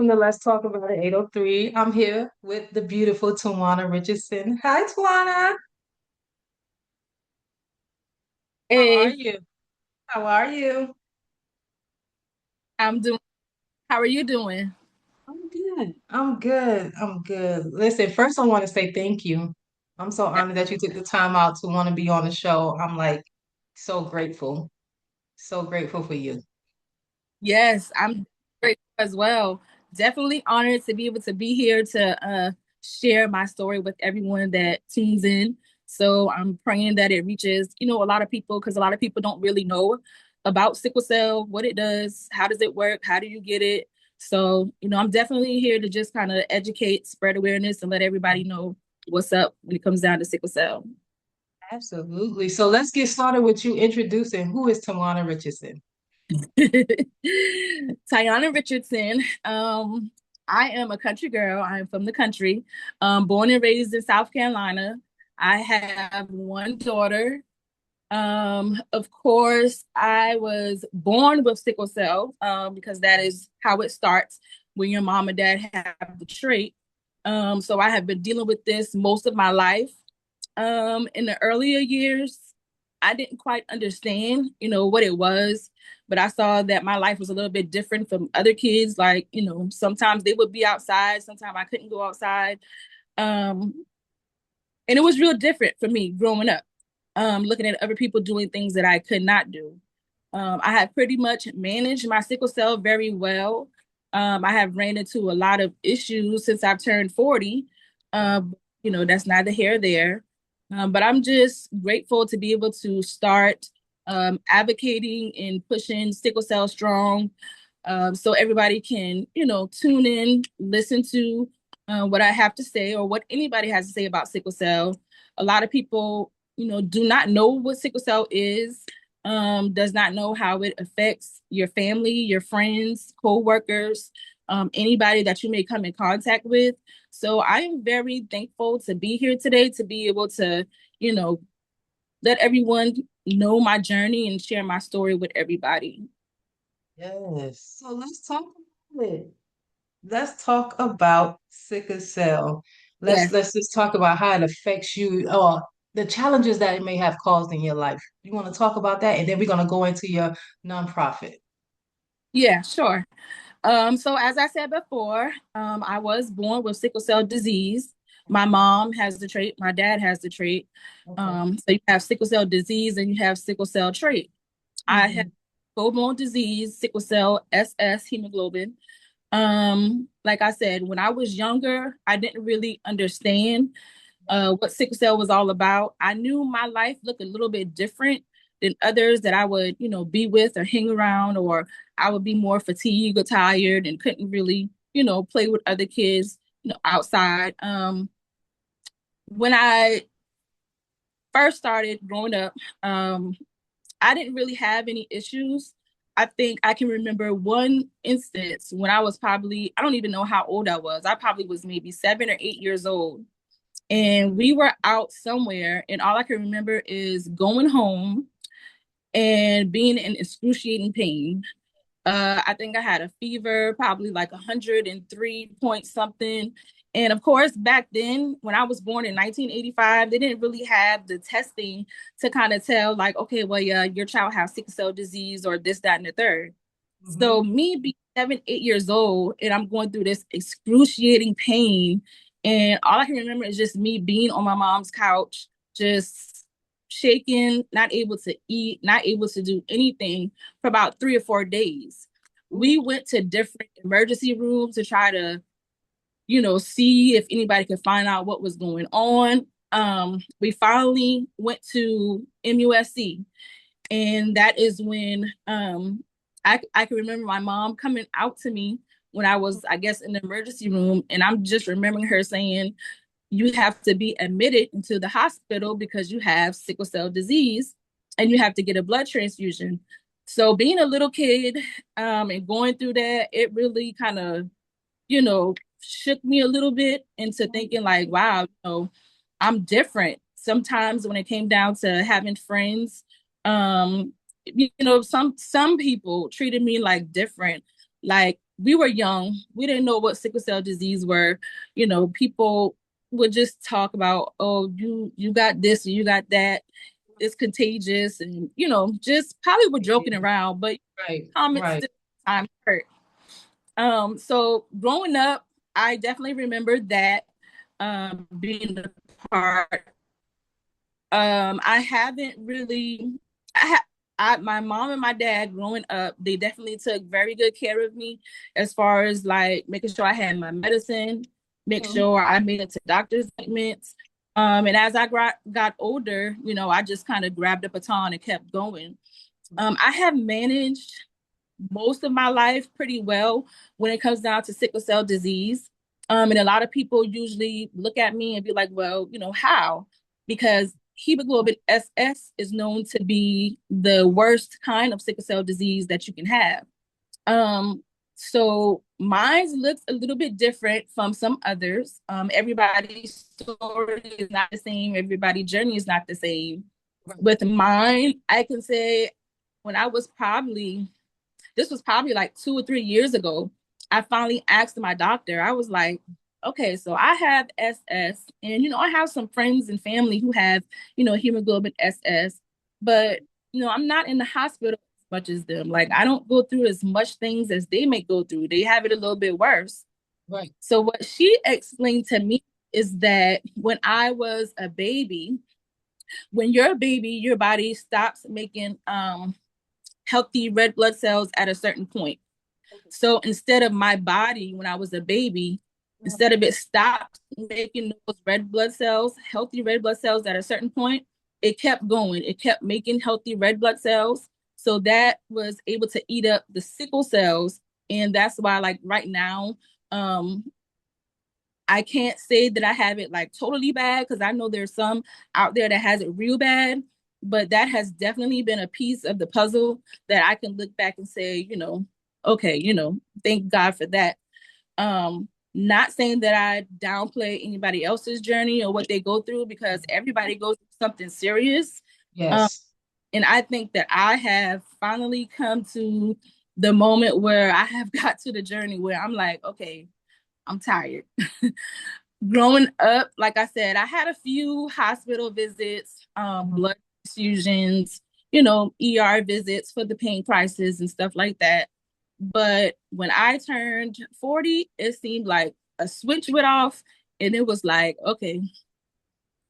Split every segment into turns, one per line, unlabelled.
welcome to Let's Talk About It 803. I'm here with the beautiful Tawana Richardson. Hi, Tawana. How are
Hey,
you? How are you?
I'm doing. How are you doing?
I'm good. I'm good. I'm good. Listen, first I want to say thank you. I'm so honored that you took the time out to want to be on the show. I'm like so grateful. So grateful for you.
Yes, I'm great as well. Definitely honored to be able to be here to share my story with everyone that tunes in. So I'm praying that it reaches, a lot of people because a lot of people don't really know about sickle cell, what it does, how does it work, how do you get it. So, I'm definitely here to just kind of educate, spread awareness, and let everybody know what's up when it comes down to sickle cell.
Absolutely. So let's get started with you introducing who is Tawana Richardson.
Tijuana Richardson. I am a country girl. I am from the country. Born and raised in South Carolina. I have one daughter. Of course, I was born with sickle cell, because that is how it starts when your mom and dad have the trait. So I have been dealing with this most of my life. In the earlier years, I didn't quite understand, what it was, but I saw that my life was a little bit different from other kids. Like, sometimes they would be outside, sometimes I couldn't go outside. Um, and it was real different for me growing up, looking at other people doing things that I could not do. I have pretty much managed my sickle cell very well. I have ran into a lot of issues since I've turned 40. That's neither here nor there. But I'm just grateful to be able to start advocating and pushing Sickle Cell Strong, so everybody can, tune in, listen to what I have to say or what anybody has to say about sickle cell. A lot of people, do not know what sickle cell is, does not know how it affects your family, your friends, co-workers, anybody that you may come in contact with. So I am very thankful to be here today to be able to, you know, let everyone know my journey and share my story with everybody.
Yes. So let's talk about it. Let's talk about sickle cell. Let's
Yes.
let's just talk about how it affects you or the challenges that it may have caused in your life. You want to talk about that, and then we're gonna go into your nonprofit.
Yeah, sure. So as I said before, I was born with sickle cell disease. My mom has the trait, my dad has the trait.
Okay.
So you have sickle cell disease and you have sickle cell trait. I have
Hmm.
full-blown disease, sickle cell SS hemoglobin. Like I said, when I was younger, I didn't really understand what sickle cell was all about. I knew my life looked a little bit different than others that I would, be with or hang around, or I would be more fatigued or tired and couldn't really, play with other kids, outside. When I first started growing up, I didn't really have any issues. I think I can remember one instance when I was probably, I don't even know how old I was. I probably was maybe 7 or 8 years old, and we were out somewhere, and all I can remember is going home and being in excruciating pain. I think I had a fever, probably like 103 point something. And of course, back then, when I was born in 1985, they didn't really have the testing to kind of tell, like, okay, well, yeah, your child has sickle cell disease or this, that, and the third. So
Hmm.
me being 7, 8 years old, and I'm going through this excruciating pain, and all I can remember is just me being on my mom's couch, just shaking, not able to eat, not able to do anything for about 3 or 4 days. We went to different emergency rooms to try to, see if anybody could find out what was going on. We finally went to MUSC, and that is when I can remember my mom coming out to me when I was, I guess, in the emergency room, and I'm just remembering her saying, "You have to be admitted into the hospital because you have sickle cell disease, and you have to get a blood transfusion." So being a little kid, and going through that, it really kind of, shook me a little bit into thinking like, wow, I'm different. Sometimes when it came down to having friends, some people treated me like different. Like we were young. We didn't know what sickle cell disease were. People would just talk about, oh, you got this, you got that. It's contagious, and just probably were joking around, but
Right,
comments
right.
still time hurt. So growing up, I definitely remember that being a part. I haven't really. My mom and my dad growing up, they definitely took very good care of me as far as like making sure I had my medicine, make
Mhm.
sure I made it to doctor's appointments. And as I got older, I just kind of grabbed the baton and kept going. I have managed most of my life pretty well when it comes down to sickle cell disease. And a lot of people usually look at me and be like, well, how? Because hemoglobin SS is known to be the worst kind of sickle cell disease that you can have. So mine looks a little bit different from some others. Everybody's story is not the same. Everybody's journey is not the same.
Right,
With mine, I can say when I was probably this was probably like 2 or 3 years ago. I finally asked my doctor, I was like, okay, so I have SS, and I have some friends and family who have, hemoglobin SS, but I'm not in the hospital as much as them. Like, I don't go through as much things as they may go through. They have it a little bit worse.
right.
So what she explained to me is that when I was a baby, when you're a baby, your body stops making healthy red blood cells at a certain point. So instead of my body when I was a baby, instead of it stopped making those red blood cells, healthy red blood cells at a certain point, it kept going. It kept making healthy red blood cells. So that was able to eat up the sickle cells. And that's why, like right now, um, I can't say that I have it like totally bad because I know there's some out there that has it real bad, but that has definitely been a piece of the puzzle that I can look back and say, okay, thank God for that. Not saying that I downplay anybody else's journey or what they go through because everybody goes through something serious. Um,
Yes.
and I think that I have finally come to the moment where I have got to the journey where I'm like, okay, I'm tired. Growing up, like I said, I had a few hospital visits,
Mhm.
blood transfusions, ER visits for the pain crisis and stuff like that. But when I turned 40, it seemed like a switch went off, and it was like, okay,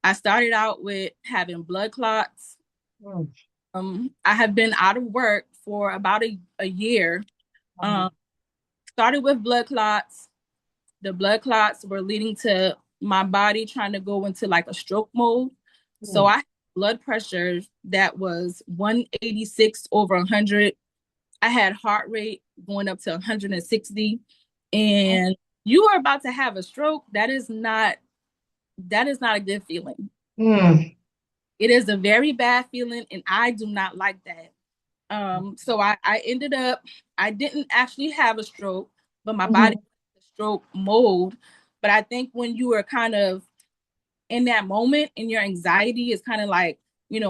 I started out with having blood clots.
Mm.
I have been out of work for about a year. Um,
Mhm.
Started with blood clots. The blood clots were leading to my body trying to go into like a stroke mode. So
Mm.
I had blood pressure that was 186 over 100. I had heart rate going up to 160. And you are about to have a stroke. That is not a good feeling.
Mm.
It is a very bad feeling, and I do not like that. So I ended up, I didn't actually have a stroke, but my body
Mhm.
was in stroke mode. But I think when you are kind of in that moment and your anxiety is kind of like,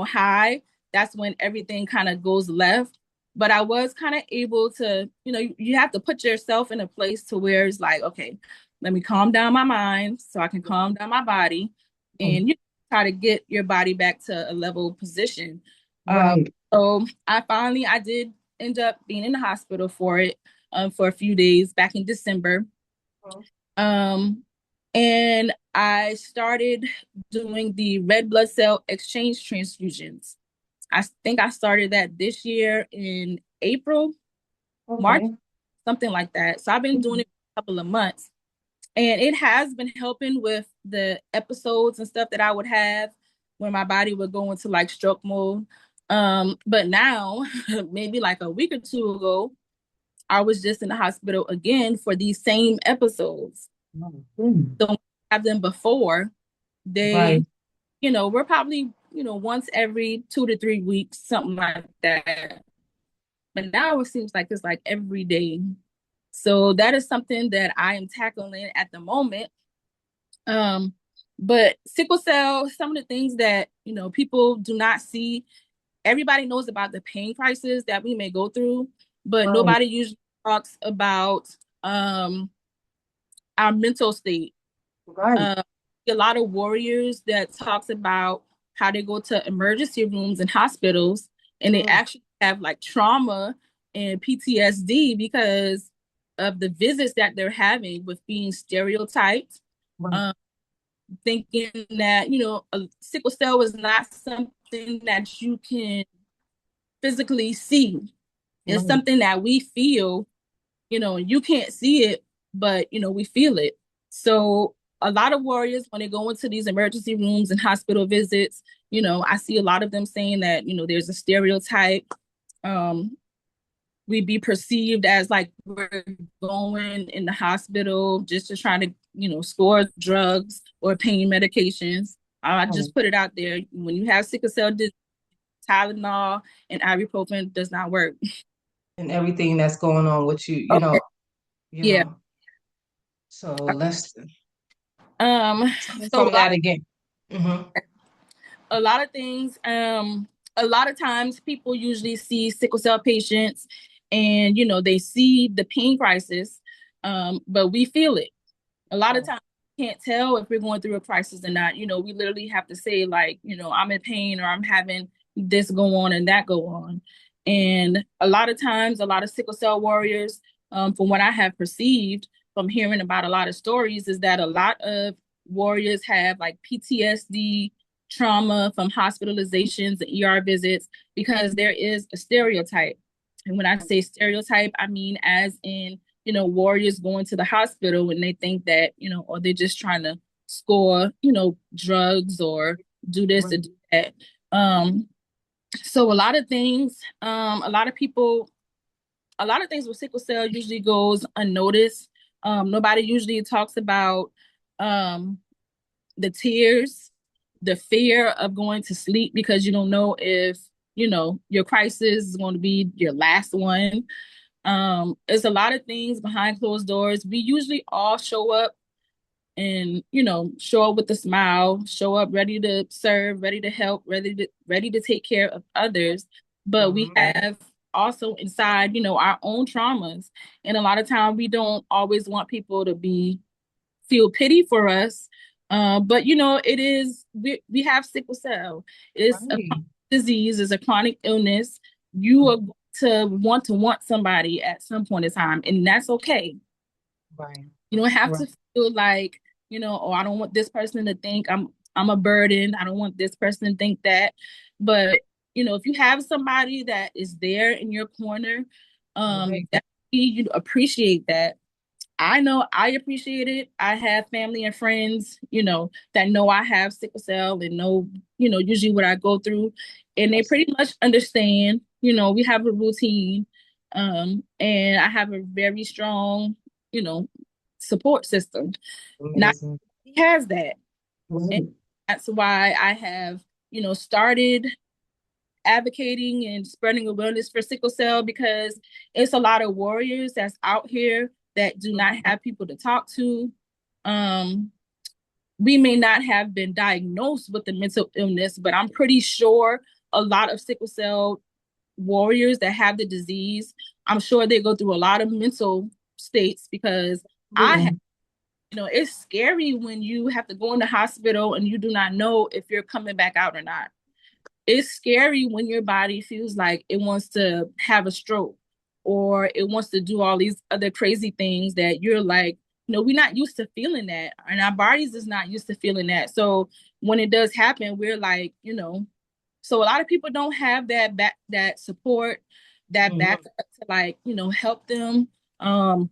high, that's when everything kind of goes left. But I was kind of able to, you have to put yourself in a place to where it's like, okay, let me calm down my mind so I can calm down my body
Mm.
and try to get your body back to a level position. Um,
Right.
so I did end up being in the hospital for it for a few days back in December. Um, and I started doing the red blood cell exchange transfusions. I think I started that this year in April, March,
Okay.
something like that. So I've been doing
Mhm.
it for a couple of months. And it has been helping with the episodes and stuff that I would have when my body would go into like stroke mode. But now, maybe like a week or two ago, I was just in the hospital again for these same episodes.
Mhm.
Don't have them before. They,
Right.
we're probably, once every 2 to 3 weeks, something like that. But now it seems like it's like every day. So that is something that I am tackling at the moment. Um, but sickle cell, some of the things that, people do not see, everybody knows about the pain crisis that we may go through, but
Right.
nobody usually talks about um, our mental state.
Right.
Uh, a lot of warriors that talks about how they go to emergency rooms and hospitals and they
Mm,
actually have like trauma and PTSD because of the visits that they're having with being stereotyped,
right.
um, thinking that, a sickle cell is not something that you can physically see. It's
Right.
something that we feel, you can't see it, but we feel it. So a lot of warriors, when they go into these emergency rooms and hospital visits, I see a lot of them saying that, there's a stereotype. Um, we be perceived as like we're going in the hospital just to try to, score drugs or pain medications. I
Right.
just put it out there. When you have sickle cell disease, Tylenol and ibuprofen does not work.
And everything that's going on with you,
Okay.
you
Yeah.
know. So let's start
So
from that again. Hmm.
a lot of things, a lot of times people usually see sickle cell patients and they see the pain crisis, but we feel it a lot of
Right.
times. We can't tell if we're going through a crisis or not. We literally have to say like, I'm in pain or I'm having this go on and that go on. And a lot of times a lot of sickle cell warriors, from what I have perceived from hearing about a lot of stories, is that a lot of warriors have like PTSD, trauma from hospitalizations and ER visits because there is a stereotype. And when I say stereotype, I mean as in, warriors going to the hospital and they think that, or they're just trying to score, drugs or do this or
Right.
do that. Um, so a lot of things, a lot of things with sickle cell usually goes unnoticed. Nobody usually talks about um, the tears, the fear of going to sleep because you don't know if, your crisis is going to be your last one. It's a lot of things behind closed doors. We usually all show up and, show up with a smile, show up ready to serve, ready to help, ready to take care of others. But we
Hmm.
have also inside, our own traumas. And a lot of time we don't always want people to be feel pity for us. But it is we have sickle cell. It's a
Right.
disease, it's a chronic illness. You are going to want somebody at some point in time, and that's okay.
Right.
You don't have
Right.
to feel like, oh, I don't want this person to think I'm a burden. I don't want this person to think that. But, if you have somebody that is there in your corner,
Right.
that you appreciate that. I know I appreciate it. I have family and friends, that know I have sickle cell and know, usually what I go through. And they
Yes.
pretty much understand, we have a routine. And I have a very strong, you know, support system. Not
Amazing.
he has that. And
Right.
that's why I have, started advocating and spreading awareness for sickle cell because it's a lot of warriors that's out here that do not have people to talk to. Um, we may not have been diagnosed with the mental illness, but I'm pretty sure a lot of sickle cell warriors that have the disease, I'm sure they go through a lot of mental states because I have,
Absolutely.
it's scary when you have to go in the hospital and you do not know if you're coming back out or not. It's scary when your body feels like it wants to have a stroke or it wants to do all these other crazy things that you're like, we're not used to feeling that, and our bodies is not used to feeling that. So when it does happen, we're like, so a lot of people don't have that support, that
Hmm.
backup to like, help them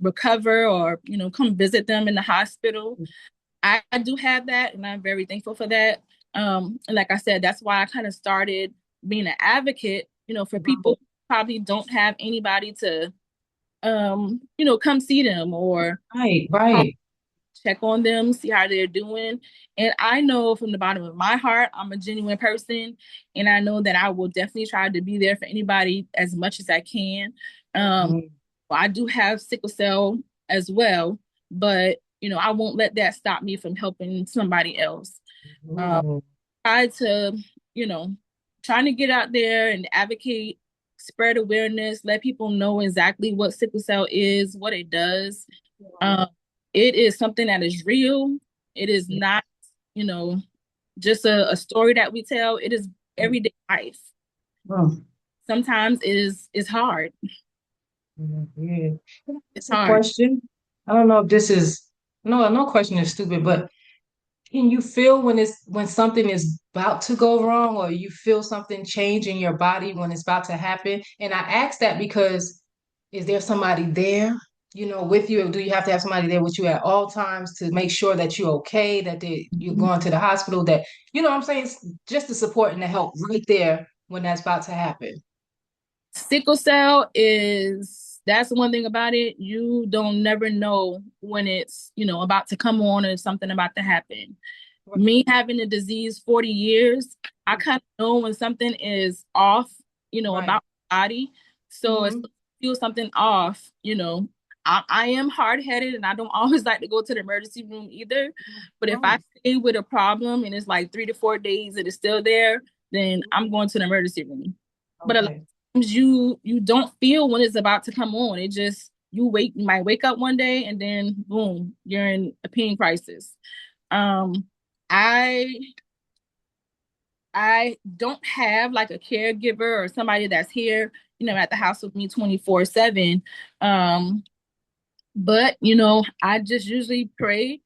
recover or, come visit them in the hospital. I do have that, and I'm very thankful for that. And like I said, that's why I kind of started being an advocate, for people who probably don't have anybody to, come see them or
Right. Right.
check on them, see how they're doing. And I know from the bottom of my heart, I'm a genuine person, and I know that I will definitely try to be there for anybody as much as I can. Um,
Mhm.
I do have sickle cell as well, but I won't let that stop me from helping somebody else. Um,
Mhm.
try to, you know, trying to get out there and advocate, spread awareness, let people know exactly what sickle cell is, what it does. Um, it is something that is real. It is not, you know, just a story that we tell. It is everyday life.
Mm.
Sometimes it's hard.
Yeah.
It's
It's a
hard.
question. I don't know if this is no question is stupid, but can you feel when something is about to go wrong, or you feel something change in your body when it's about to happen? And I ask that because is there somebody there, with you? Or do you have to have somebody there with you at all times to make sure that you're okay, that you're going to the hospital, that what I'm saying? It's just the support and the help right there when that's about to happen.
Sickle cell is that's one thing about it. You don't never know when it's, about to come on or something about to happen. Me having the disease 40 years, I kind of know when something is off,
Right.
about my body. So if
Mm-hmm.
I feel something off, I am hard headed and I don't always like to go to the emergency room either. But if I
Right.
stay with a problem and it's like 3 to 4 days and it's still there, then I'm going to the emergency room. But a lot
Okay.
of times you don't feel when it's about to come on. It just you might wake up one day and then boom, you're in a pain crisis. Um, I I don't have like a caregiver or somebody that's here, at the house with me 24/7. Um, but I just usually pray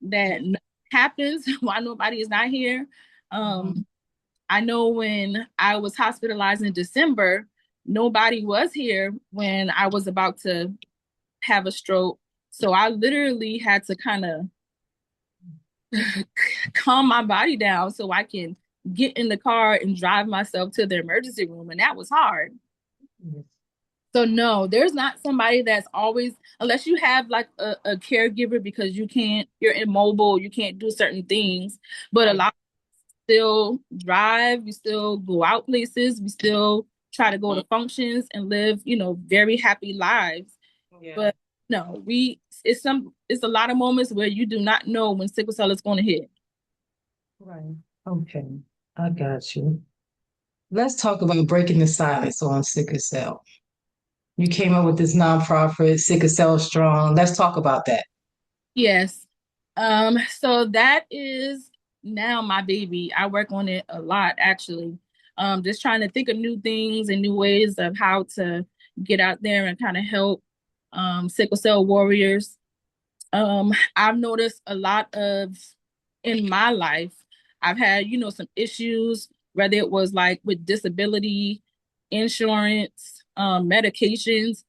that nothing happens while nobody is not here.
Mhm.
Um, I know when I was hospitalized in December, nobody was here when I was about to have a stroke. So I literally had to kind of calm my body down so I can get in the car and drive myself to the emergency room. And that was hard.
Yes.
So no, there's not somebody that's always, unless you have like a caregiver because you're immobile, you can't do certain things. But a
Right.
lot still drive, we still go out places, we still try to go to functions and live, very happy lives.
Yeah.
But no, it's a lot of moments where you do not know when sickle cell is going to hit.
Right. Okay. I got you. Let's talk about breaking the silence on sickle cell. You came up with this nonprofit, Sickle Cell Strong. Let's talk about that.
Yes. So that is now my baby. I work on it a lot actually. Just trying to think of new things and new ways of how to get out there and kind of help sickle cell warriors. I've noticed a lot of in my life, I've had, some issues, whether it was like with disability, insurance, medications,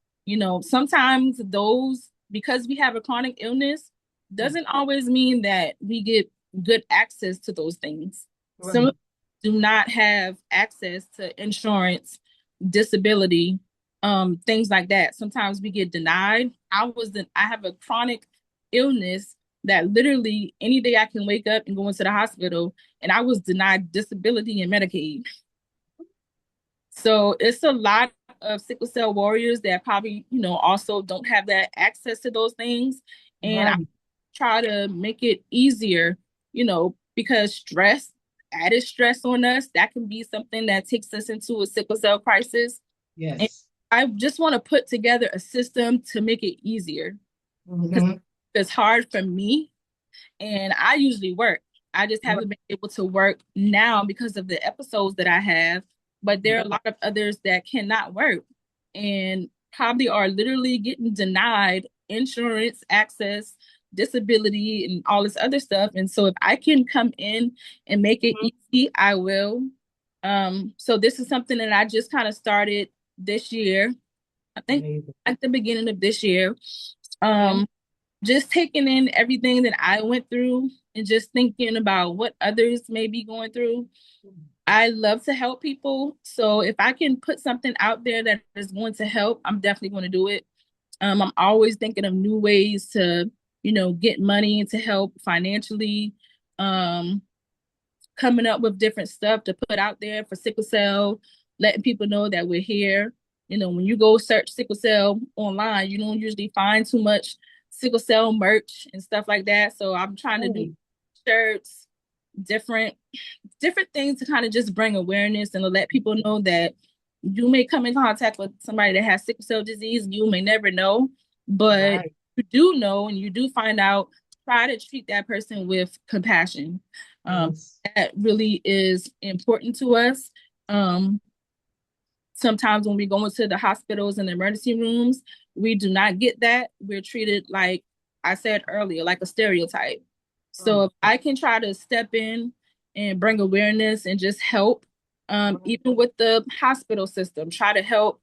sometimes those, because we have a chronic illness, doesn't always mean that we get good access to those things. Some of
Right.
us do not have access to insurance, disability, things like that. Sometimes we get denied. I have a chronic illness that literally any day I can wake up and go into the hospital, and I was denied disability and Medicaid. So it's a lot of sickle cell warriors that probably, also don't have that access to those things. And I
Right.
try to make it easier, because added stress on us, that can be something that takes us into a sickle cell crisis. And
Yes.
I just want to put together a system to make it easier because
Mm-hmm.
it's hard for me and I usually work. I just haven't been able to work now because of the episodes that I have. But there are a lot of others that cannot work and probably are literally getting denied insurance access, disability, and all this other stuff. And so if I can come in and make it easy, I will. So this is something that I just kind of started this year. I think
Amazing.
at the beginning of this year.
Okay.
Um, just taking in everything that I went through and just thinking about what others may be going through. I love to help people. So if I can put something out there that is going to help, I'm definitely going to do it. I'm always thinking of new ways to, get money and to help financially. Um, Coming up with different stuff to put out there for sickle cell, letting people know that we're here. When you go search sickle cell online, you don't usually find too much sickle cell merch and stuff like that. So I'm trying to do
Right.
shirts, different different things to kind of just bring awareness and to let people know that you may come in contact with somebody that has sickle cell disease. You may never know, but
Right.
you do know and you do find out, try to treat that person with compassion. Um,
Yes.
that really is important to us. Um, Sometimes when we go into the hospitals and the emergency rooms, we do not get that. We're treated like I said earlier, like a stereotype. So
Mm.
if I can try to step in and bring awareness and just help, even with the hospital system, try to help.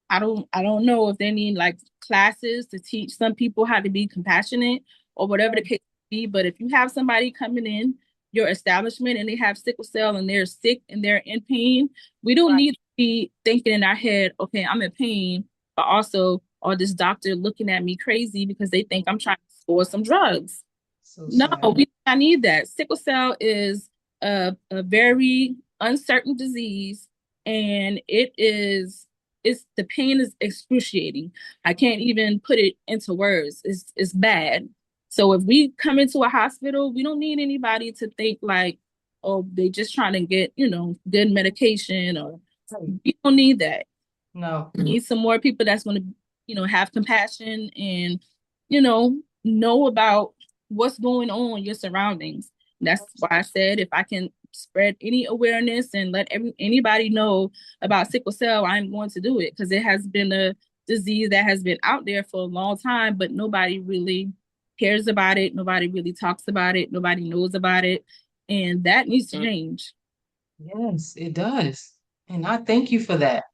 I don't know if they need like classes to teach some people how to be compassionate or whatever the case may be, but if you have somebody coming in your establishment and they have sickle cell and they're sick and they're in pain, we don't need to be thinking in our head, okay, I'm in pain, but also, or this doctor looking at me crazy because they think I'm trying to score some drugs.
So
No,
sad.
we do not need that. Sickle cell is a very uncertain disease, and it's the pain is excruciating. I can't even put it into words. It's bad. So if we come into a hospital, we don't need anybody to think like, oh, they just trying to get, good medication or
Right.
we don't need that.
No.
Need some more people that's going to, have compassion and, know about what's going on in your surroundings. That's why I said if I can spread any awareness and let anybody know about sickle cell, I'm going to do it because it has been a disease that has been out there for a long time, but nobody really cares about it. Nobody really talks about it. Nobody knows about it. And that needs to change.
Yes, it does. And I thank you for that. I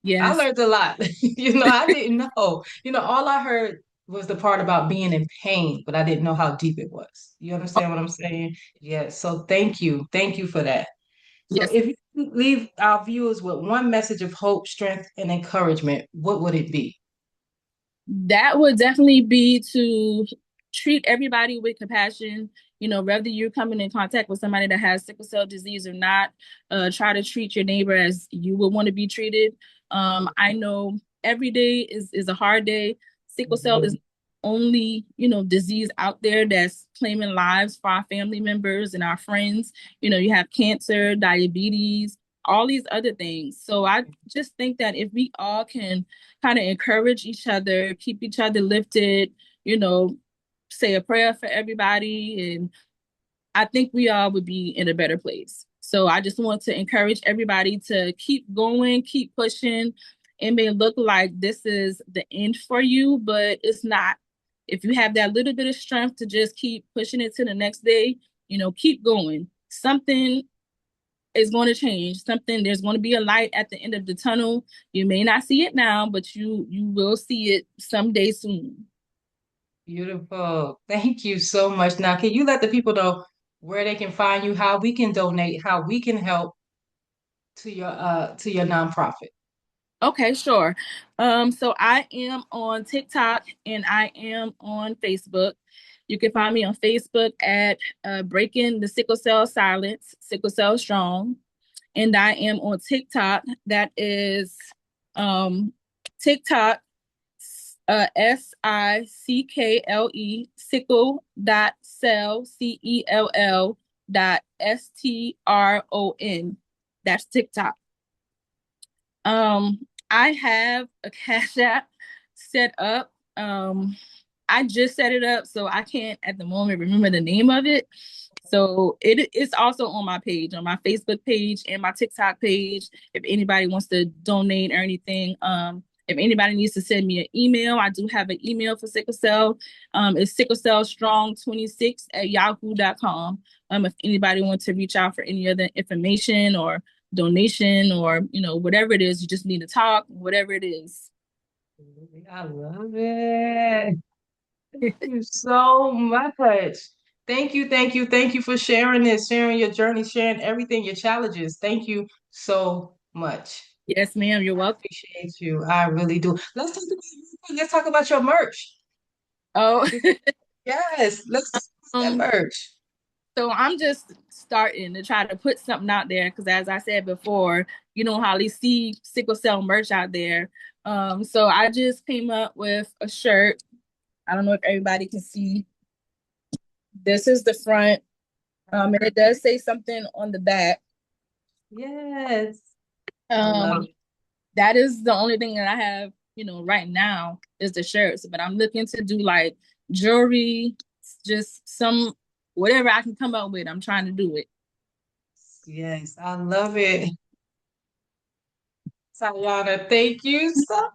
Yes.
learned a lot. I didn't know. All I heard was the part about being in pain, but I didn't know how deep it was. You understand what I'm saying? Yeah. So thank you. Thank you for that. So
Yes.
if you could leave our viewers with one message of hope, strength, and encouragement, what would it be?
That would definitely be to treat everybody with compassion. Whether you're coming in contact with somebody that has sickle cell disease or not, try to treat your neighbor as you would want to be treated. I know every day is a hard day. Sickle cell is
Mhm.
the only, disease out there that's claiming lives for our family members and our friends. You have cancer, diabetes, all these other things. So I just think that if we all can kind of encourage each other, keep each other lifted, you know, say a prayer for everybody. And I think we all would be in a better place. So I just want to encourage everybody to keep going, keep pushing. It may look like this is the end for you, but it's not. If you have that little bit of strength to just keep pushing it to the next day, keep going. Something is going to change. There's going to be a light at the end of the tunnel. You may not see it now, but you will see it someday soon.
Beautiful. Thank you so much. Now, can you let the people know where they can find you, how we can donate, how we can help to your nonprofit?
Okay, sure. So I am on TikTok and I am on Facebook. You can find me on Facebook at Breaking the Sickle Cell Silence, Sickle Cell Strong. And I am on TikTok. That is um, TikTok SICKLE sickle dot cell CELL dot STRON. That's TikTok. I have a Cash App set up. I just set it up, so I can't at the moment remember the name of it. So it's also on my page, on my Facebook page and my TikTok page. If anybody wants to donate or anything, if anybody needs to send me an email, I do have an email for sickle cell. It's sicklecellstrong26@yahoo.com. If anybody wants to reach out for any other information or donation or whatever it is, you just need to talk, whatever it is.
I love it. Thank you so much. Thank you, thank you, thank you for sharing this, sharing your journey, sharing everything, your challenges. Thank you so much.
Yes, ma'am, you're
I
welcome.
appreciate you. I really do. Let's talk about your merch.
Oh,
Yes, let's discuss that
um,
merch.
so I'm just starting to try to put something out there because, as I said before, you don't hardly see sickle cell merch out there. So I just came up with a shirt. I don't know if everybody can see. This is the front, and it does say something on the back.
Yes, I love
Um,
it.
that is the only thing that I have right now is the shirts, but I'm looking to do like jewelry, just some whatever I can come up with. I'm trying to do it.
Yes, I love it. Tayana, thank you so much.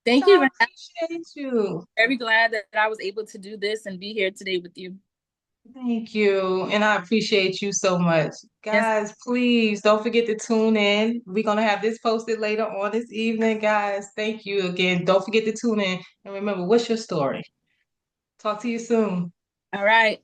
Thank you.
I
I'm
appreciate you.
very glad that I was able to do this and be here today with you.
Thank you. And I appreciate you so much.
Yes.
Guys, please don't forget to tune in. We're going to have this posted later on this evening, guys. Thank you again. Don't forget to tune in. And remember, what's your story? Talk to you soon.
All right.